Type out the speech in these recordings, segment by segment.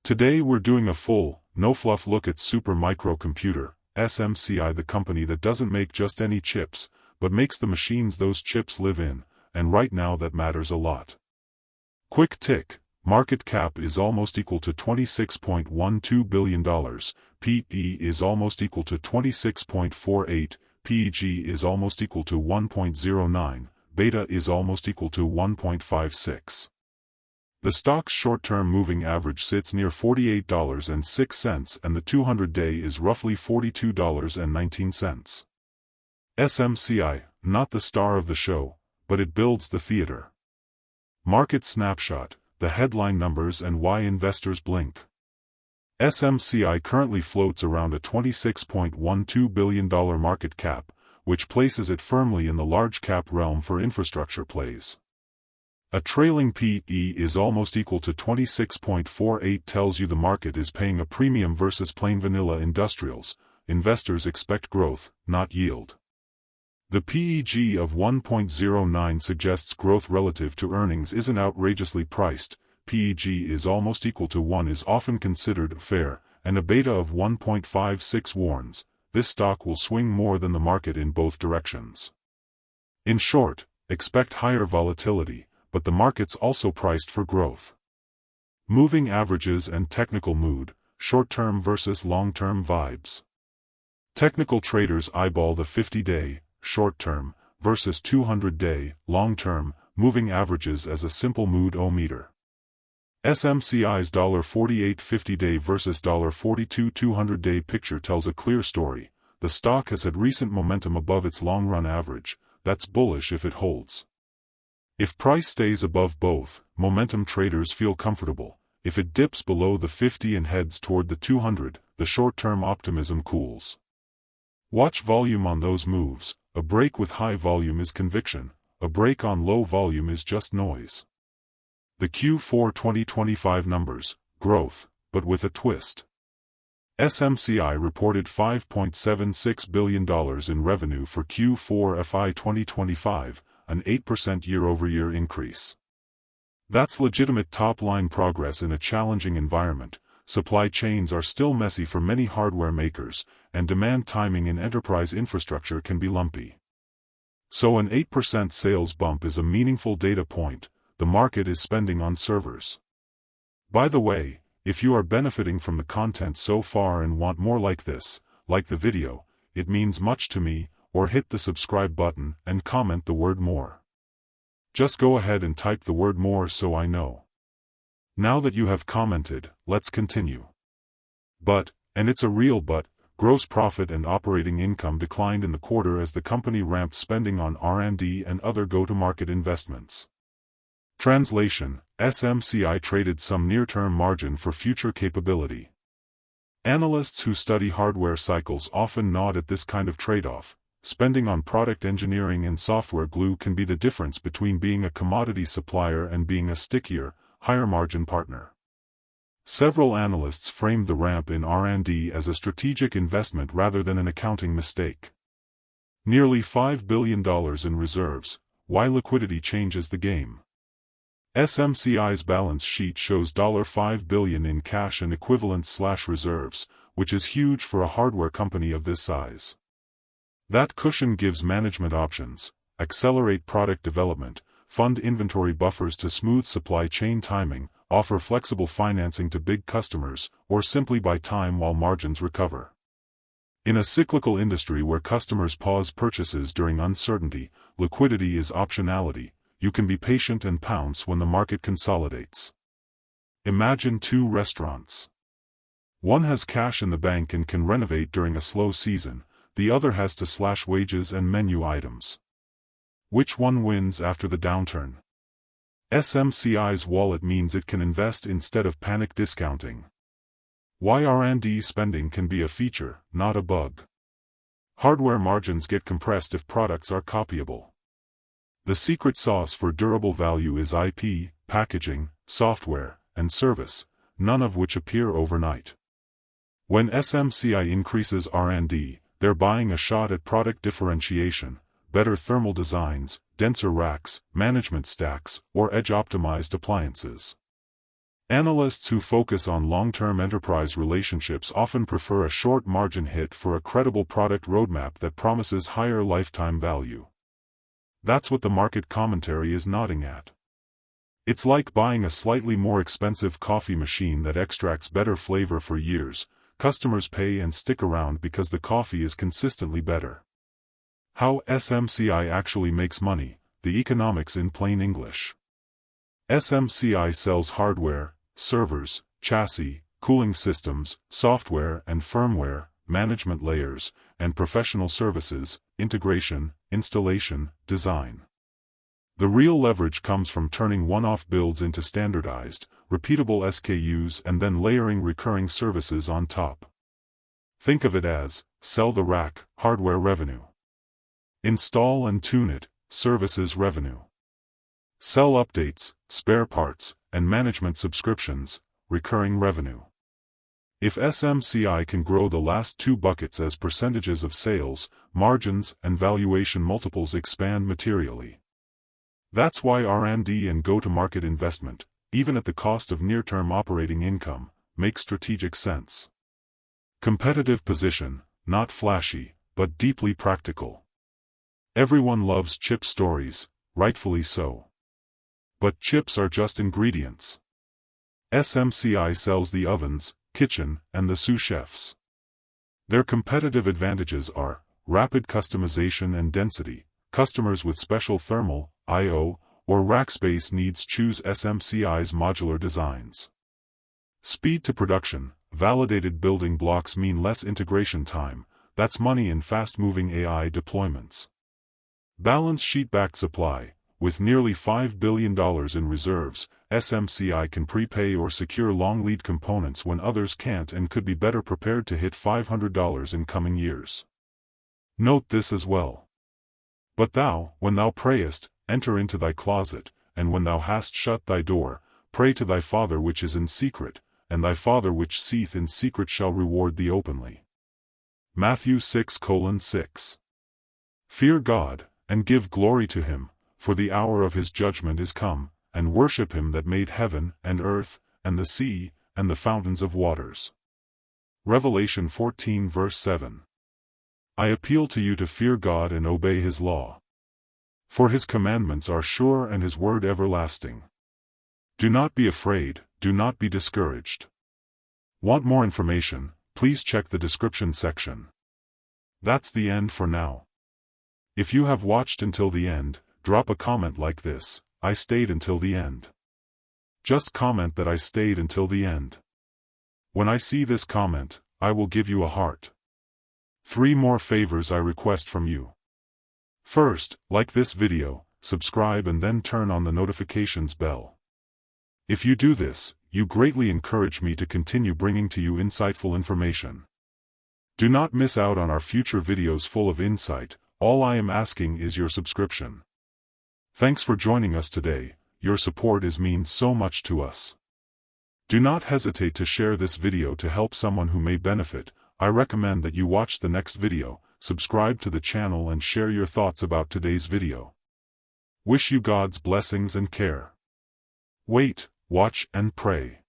Today we're doing a full, no-fluff look at Super Microcomputer, SMCI, the company that doesn't make just any chips, but makes the machines those chips live in, and right now that matters a lot. Quick tick, market cap is almost equal to $26.12 billion, P/E is almost equal to 26.48, PEG is almost equal to 1.09, beta is almost equal to 1.56. The stock's short-term moving average sits near $48.06 and the 200-day is roughly $42.19. SMCI, not the star of the show, but it builds the theater. Market snapshot, the headline numbers and why investors blink. SMCI currently floats around a $26.12 billion market cap, which places it firmly in the large-cap realm for infrastructure plays. A trailing P/E is almost equal to 26.48 tells you the market is paying a premium versus plain vanilla industrials. Investors expect growth, not yield. The PEG of 1.09 suggests growth relative to earnings isn't outrageously priced. PEG is almost equal to 1 is often considered fair, and a beta of 1.56 warns, this stock will swing more than the market in both directions. In short, expect higher volatility, but the market's also priced for growth. Moving averages and technical mood, short-term versus long-term vibes. Technical traders eyeball the 50-day, short-term, versus 200-day, long-term, moving averages as a simple mood-o-meter. SMCI's $48 50-day versus $42 200-day picture tells a clear story. The stock has had recent momentum above its long-run average. That's bullish if it holds. If price stays above both, momentum traders feel comfortable. If it dips below the 50 and heads toward the 200, the short-term optimism cools. Watch volume on those moves. A break with high volume is conviction. A break on low volume is just noise. The Q4 2025 numbers, growth, but with a twist. SMCI reported $5.76 billion in revenue for Q4 FY 2025, an 8% year-over-year increase. That's legitimate top-line progress in a challenging environment. Supply chains are still messy for many hardware makers, and demand timing in enterprise infrastructure can be lumpy. So an 8% sales bump is a meaningful data point. The market is spending on servers. By the way, if you are benefiting from the content so far and want more like this, like the video, it means much to me, or hit the subscribe button and comment the word more. Just go ahead and type the word more so I know. Now that you have commented, let's continue. But, and it's a real but, gross profit and operating income declined in the quarter as the company ramped spending on R&D and other go-to-market investments. Translation: SMCI traded some near-term margin for future capability. Analysts who study hardware cycles often nod at this kind of trade-off. Spending on product engineering and software glue can be the difference between being a commodity supplier and being a stickier, higher-margin partner. Several analysts framed the ramp in R&D as a strategic investment rather than an accounting mistake. Nearly $5 billion in reserves. Why liquidity changes the game. SMCI's balance sheet shows $5 billion in cash and equivalents/reserves, which is huge for a hardware company of this size. That cushion gives management options: accelerate product development, fund inventory buffers to smooth supply chain timing, offer flexible financing to big customers, or simply buy time while margins recover. In a cyclical industry where customers pause purchases during uncertainty, liquidity is optionality. You can be patient and pounce when the market consolidates. Imagine two restaurants. One has cash in the bank and can renovate during a slow season, the other has to slash wages and menu items. Which one wins after the downturn? SMCI's wallet means it can invest instead of panic discounting. Why R&D spending can be a feature, not a bug. Hardware margins get compressed if products are copyable. The secret sauce for durable value is IP, packaging, software, and service, none of which appear overnight. When SMCI increases R&D, they're buying a shot at product differentiation, better thermal designs, denser racks, management stacks, or edge-optimized appliances. Analysts who focus on long-term enterprise relationships often prefer a short margin hit for a credible product roadmap that promises higher lifetime value. That's what the market commentary is nodding at. It's like buying a slightly more expensive coffee machine that extracts better flavor for years. Customers pay and stick around because the coffee is consistently better. How SMCI actually makes money, the economics in plain English. SMCI sells hardware, servers, chassis, cooling systems, software and firmware, management layers, and professional services, integration, installation, design. The real leverage comes from turning one-off builds into standardized, repeatable SKUs and then layering recurring services on top. Think of it as, sell the rack, hardware revenue. Install and tune it, services revenue. Sell updates, spare parts, and management subscriptions, recurring revenue. If SMCI can grow the last two buckets as percentages of sales, margins and valuation multiples expand materially. That's why R&D and go-to-market investment, even at the cost of near-term operating income, makes strategic sense. Competitive position, not flashy, but deeply practical. Everyone loves chip stories, rightfully so. But chips are just ingredients. SMCI sells the ovens, kitchen, and the sous chefs. Their competitive advantages are rapid customization and density. Customers with special thermal, I/O, or rack space needs choose SMCI's modular designs. Speed to production. Validated building blocks mean less integration time. That's money in fast-moving AI deployments. Balance sheet-backed supply. With nearly $5 billion in reserves, SMCI can prepay or secure long lead components when others can't and could be better prepared to hit $500 in coming years. Note this as well. But thou, when thou prayest, enter into thy closet, and when thou hast shut thy door, pray to thy Father which is in secret, and thy Father which seeth in secret shall reward thee openly. Matthew 6:6. Fear God, and give glory to him, for the hour of his judgment is come, and worship him that made heaven, and earth, and the sea, and the fountains of waters. Revelation 14 verse 7. I appeal to you to fear God and obey his law. For his commandments are sure and his word everlasting. Do not be afraid, do not be discouraged. Want more information? Please check the description section. That's the end for now. If you have watched until the end, drop a comment like this: I stayed until the end. Just comment that I stayed until the end. When I see this comment, I will give you a heart. 3 more favors I request from you. First, like this video, subscribe and then turn on the notifications bell. If you do this, you greatly encourage me to continue bringing to you insightful information. Do not miss out on our future videos full of insight. All I am asking is your subscription. Thanks for joining us today. Your support means so much to us. Do not hesitate to share this video to help someone who may benefit. I recommend that you watch the next video, subscribe to the channel and share your thoughts about today's video. Wish you God's blessings and care. Wait, watch and pray.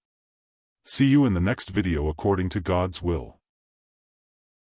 See you in the next video according to God's will.